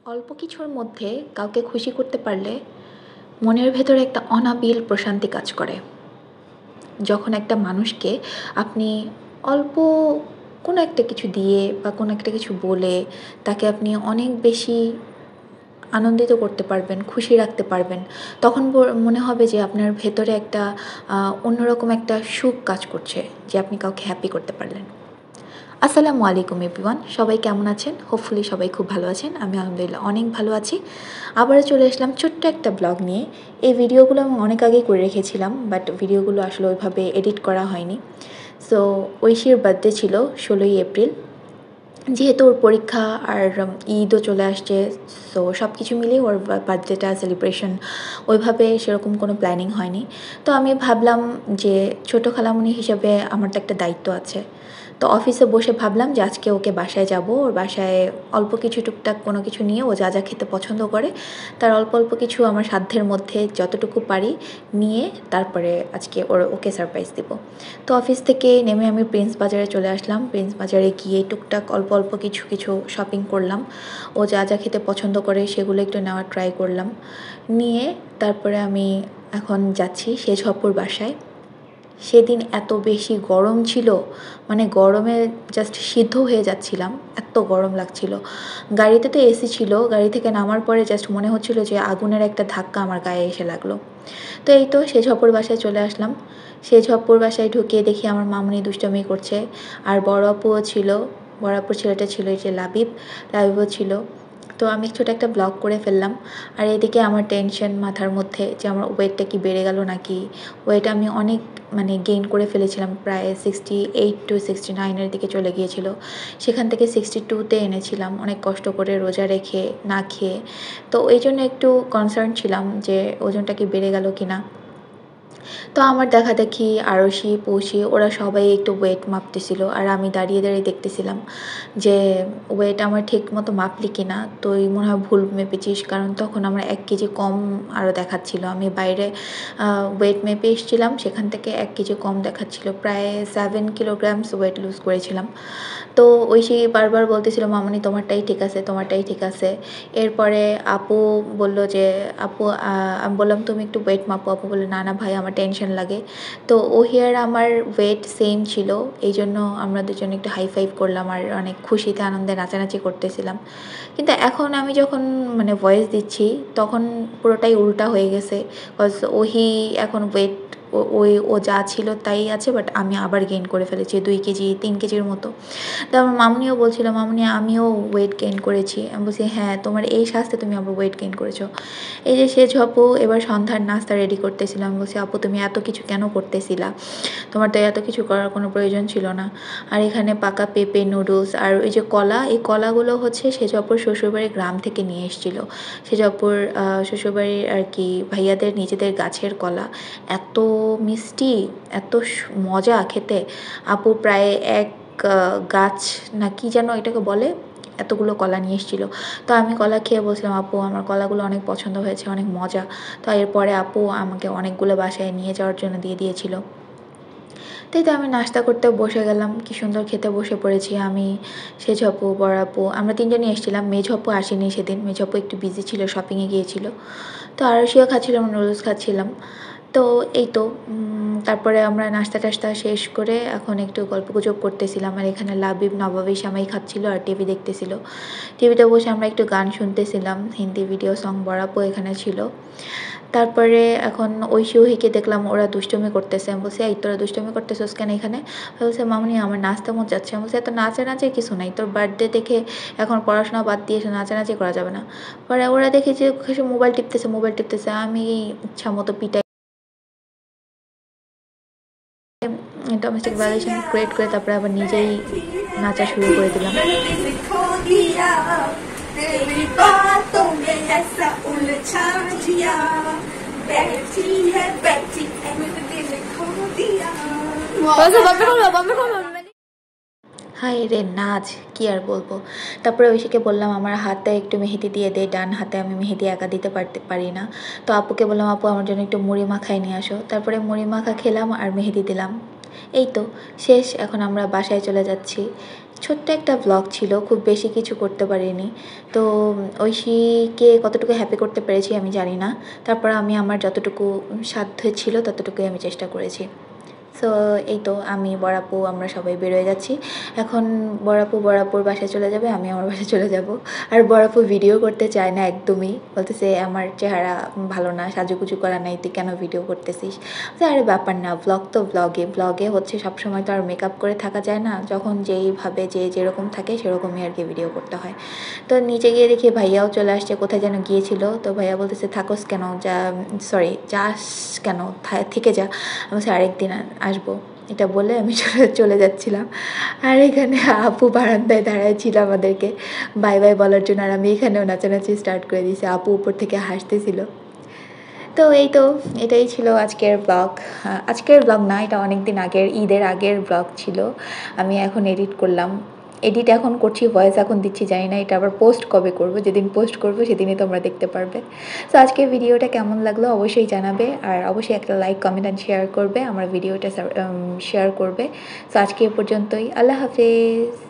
অল্প কিছুর মধ্যে কাউকে খুশি করতে পারলে মনের ভেতরে একটা অনাবিল প্রশান্তি কাজ করে। যখন একটা মানুষকে আপনি অল্প কোনো একটা কিছু দিয়ে বা কোনো একটা কিছু বলে তাকে আপনি অনেক বেশি আনন্দিত করতে পারবেন, খুশি রাখতে পারবেন, তখন মনে হবে যে আপনার ভেতরে একটা অন্যরকম একটা সুখ কাজ করছে যে আপনি কাউকে হ্যাপি করতে পারলেন। আসসালামু আলাইকুম এভরিওয়ান, সবাই কেমন আছেন? হোপফুলি সবাই খুব ভালো আছেন। আমি আলহামদুলিল্লাহ অনেক ভালো আছি। আবারও চলে আসলাম ছোট্ট একটা ব্লগ নিয়ে। এই ভিডিওগুলো আমি অনেক আগেই করে রেখেছিলাম, বাট ভিডিওগুলো আসলে ওইভাবে এডিট করা হয়নি। সো ঐশীর বার্থডে ছিল 16ই এপ্রিল। যেহেতু ওর পরীক্ষা আর ঈদও চলে আসছে, সো সব কিছু মিলিয়ে ওর বার্থডেটা সেলিব্রেশন ওইভাবে সেরকম কোনো প্ল্যানিং হয়নি। তো আমি ভাবলাম যে ছোটো খালামণি হিসেবে আমার তো একটা দায়িত্ব আছে। তো অফিসে বসে ভাবলাম যে আজকে ওকে বাসায় যাব, ওর বাসায় অল্প কিছু টুকটাক কোনো কিছু নিয়ে, ও যা যা খেতে পছন্দ করে তার অল্প অল্প কিছু আমার সাধ্যের মধ্যে যতটুকু পারি নিয়ে তারপরে আজকে ওকে সারপ্রাইজ দিব। তো অফিস থেকে নেমে আমি প্রিন্স বাজারে চলে আসলাম। প্রিন্স বাজারে গিয়ে টুকটাক অল্প অল্প কিছু কিছু শপিং করলাম। ও যা যা খেতে পছন্দ করে সেগুলো একটু নেওয়ার ট্রাই করলাম। নিয়ে তারপরে আমি এখন যাচ্ছি সেজপুর বাসায়। সেদিন এত বেশি গরম ছিল, মানে গরমে জাস্ট সিদ্ধ হয়ে যাচ্ছিলাম, এত গরম লাগছিল। গাড়িতে তো এসি ছিল, গাড়ি থেকে নামার পরে জাস্ট মনে হচ্ছিল যে আগুনের একটা ধাক্কা আমার গায়ে এসে লাগলো। তো এই তো সেজপুর বাসায় চলে আসলাম। সেজপুর বাসায় ঢুকে দেখি আমার মামুনি দুষ্টামি করছে, আর বড় আপুও ছিল। বড় আপুর ছেলেটা ছিল এই যে লাবিবও ছিল। তো আমি ছোটো একটা ব্লগ করে ফেললাম। আর এদিকে আমার টেনশন মাথার মধ্যে যে আমার ওয়েটটা কি বেড়ে গেল নাকি। ওয়েট আমি অনেক গেইন করে ফেলেছিলাম, প্রায় 68 to 69-এর দিকে চলে গিয়েছিল। সেখান থেকে 62-তে এনেছিলাম অনেক কষ্ট করে, রোজা রেখে না খেয়ে। তো এই জন্য একটু কনসার্ন ছিলাম যে ওজনটা কি বেড়ে গেল কি না। তো আমার দেখাদেখি আরশি, পৌশি ওরা সবাই একটু ওয়েট মাপতেছিল, আর আমি দাঁড়িয়ে দাঁড়িয়ে দেখতেছিলাম যে ওয়েট আমার ঠিক মতো মাপলি কি না। তুই মনে হয় ভুল মেপেছিস, কারণ তখন আমার 1 কেজি কম আরও দেখাচ্ছিল। আমি বাইরে ওয়েট মেপে এসেছিলাম, সেখান থেকে 1 কেজি কম দেখাচ্ছিল, প্রায় 7 কিলোগ্রামস ওয়েট লুজ করেছিলাম। তো ঐশী বারবার বলতেছিল মামনি তোমারটাই ঠিক আছে, তোমারটাই ঠিক আছে। এরপরে আপু বলল যে আপু, আমি বললাম তুমি একটু ওয়েট মাপো। আপু বললো না না ভাই আমার টেনশন লাগে। তো ওহিয়ার আমার ওয়েট সেম ছিল, এই জন্য আমরা দুজন একটু হাই ফাইভ করলাম আর অনেক খুশিতে আনন্দে নাচানাচি করতেছিলাম। কিন্তু এখন আমি যখন ভয়েস দিচ্ছি তখন পুরোটাই উল্টা হয়ে গেছে। কজ ওহি এখন ওয়েট ও যা ছিল তাই আছে, বাট আমি আবার গেইন করে ফেলেছি 2 কেজি 3 কেজির মতো। তো আমার মামুনিও বলছিল মামুনি আমিও ওয়েট গেইন করেছি। আমি বলছি হ্যাঁ তোমার এই স্বাস্থ্যে তুমি আবার ওয়েট গেইন করেছো। এই যে সেজ আপু এবার সন্ধ্যার নাস্তা রেডি করতেছিলাম। আমি বলছি আপু তুমি এত কিছু কেন করতেছিলা, তোমার তো এত কিছু করার কোনো প্রয়োজন ছিল না। আর এখানে পাকা পেঁপে, নুডলস আর ওই যে কলা, এই কলাগুলো হচ্ছে সেজ আপুর শ্বশুরবাড়ির গ্রাম থেকে নিয়ে এসেছিলো। সেজ আপুর শ্বশুরবাড়ির আর কি ভাইয়াদের নিজেদের গাছের কলা, এত মিষ্টি, এত মজা খেতে। আপু প্রায় এক গাছ না কি যেন এটাকে বলে, এতগুলো কলা নিয়ে এসেছিলো। তো আমি কলা খেয়ে বলছিলাম আপু আমার কলাগুলো অনেক পছন্দ হয়েছে, অনেক মজা। তো এরপরে আপু আমাকে অনেকগুলো বাসায় নিয়ে যাওয়ার জন্য দিয়ে দিয়েছিল। তাই তো আমি নাস্তা করতে বসে গেলাম, কি সুন্দর খেতে বসে পড়েছি আমি, সেজ আপু, বড় আপু, আমরা তিনজনই এসেছিলাম। মেজ আপু আসেনি সেদিন, মেজ আপু একটু বিজি ছিল, শপিংয়ে গিয়েছিল। তো আরশিও খাচ্ছিলাম, নুডলস খাচ্ছিলাম। তো এই তো তারপরে আমরা নাস্তা টাস্তা শেষ করে এখন একটু গল্পগুজব করতেছিলাম। আর এখানে লাবিব নবাবী সামাই খাচ্ছিল আর টিভি দেখতেছিল। টিভিতে বসে আমরা একটু গান শুনতেছিলাম, হিন্দি ভিডিও সং। বরাপো এখানে ছিল। তারপরে এখন ঐশী ওহিকে দেখলাম ওরা দুষ্টুমি করতেছে। আমি বলছি এই তোরা দুষ্টুমি করতেছিস কেন এখানে? বলছে মামনি আমার নাচতে মন যাচ্ছে। আমি বলছি এত নাচানাচির কিছু নাই, তোর বার্থডে দেখে এখন পড়াশোনা বাদ দিয়ে এসে নাচানাচি করা যাবে না। পরে ওরা দেখে যে মোবাইল টিপতেছে, মোবাইল টিপতেছে, আমি ইচ্ছা মতো পিটাই ডোমেস্টিক ভায়োলেশন ক্রিয়েট করে তারপরে আবার নিজেই নাচা শুরু করে দিলাম। হায় রে নাচ, কি আর বলবো। তারপরে ঐশীকে বললাম আমার হাতে একটু মেহেদি দিয়ে দে, ডান হাতে আমি মেহেদি একা দিতে পারি না। তো আপুকে বললাম আপু আমার জন্য একটু মুড়ি মাখায় নিয়ে আসো। তারপরে মুড়ি মাখা খেলাম আর মেহেদি দিলাম। এই তো শেষ, এখন আমরা বাসায় চলে যাচ্ছি। ছোট্ট একটা ব্লগ ছিল, খুব বেশি কিছু করতে পারিনি। তো ঐশীকে কতটুকু হ্যাপি করতে পেরেছি আমি জানি না। তারপর আমি আমার যতটুকু সাধ্য ছিল ততটুকুই আমি চেষ্টা করেছি। সো এই তো আমি বড় আপু আমরা সবাই বেরোয় যাচ্ছি। এখন বড় আপু বড় আপুর বাসায় চলে যাবে, আমি আমার বাসায় চলে যাব। আর বড় আপু ভিডিও করতে চায় না একদমই, বলতেছে আমার চেহারা ভালো না, সাজুগুজু করা নাই, তুই কেন ভিডিও করতেছিস? আরে ব্যাপার না, ব্লগ তো ব্লগে ব্লগে হচ্ছে সবসময় তো আর মেকআপ করে থাকা যায় না, যখন যেইভাবে যে যেরকম থাকে সেরকমই আর কি ভিডিও করতে হয়। তো নিচে গিয়ে দেখি ভাইয়াও চলে আসছে, কোথায় যেন গিয়েছিল। তো ভাইয়া বলতেছে থাকোস কেন, যা সরি যাস কেন, থেকে যা। আমি বলছি আরেকদিন আসবো, এটা বলে আমি চলে যাচ্ছিলাম। আর এখানে আপু বারান্দায় দাঁড়ায় ছিল আমাদেরকে বাই বাই বলার জন্য, আর আমি এখানেও নাচানাচি স্টার্ট করে দিয়েছি, আপু উপর থেকে হাসতেছিল। তো এই তো এটাই ছিল আজকের ব্লগ। আজকের ব্লগ না, এটা অনেক দিন আগের, ঈদের আগের ব্লগ ছিল। আমি এখন এডিট করলাম, এডিট এখন করছি, ভয়েস এখন দিচ্ছি, জানি না এটা আবার পোস্ট কবে করব, যেদিন পোস্ট করব সেদিনই তোমরা দেখতে পারবে। সো আজকের ভিডিওটা কেমন লাগলো অবশ্যই জানাবে, আর অবশ্যই একটা লাইক কমেন্ট অ্যান্ড শেয়ার করবে, আমার ভিডিওটা শেয়ার করবে। সো আজকে এ পর্যন্তই, আল্লাহ হাফেজ।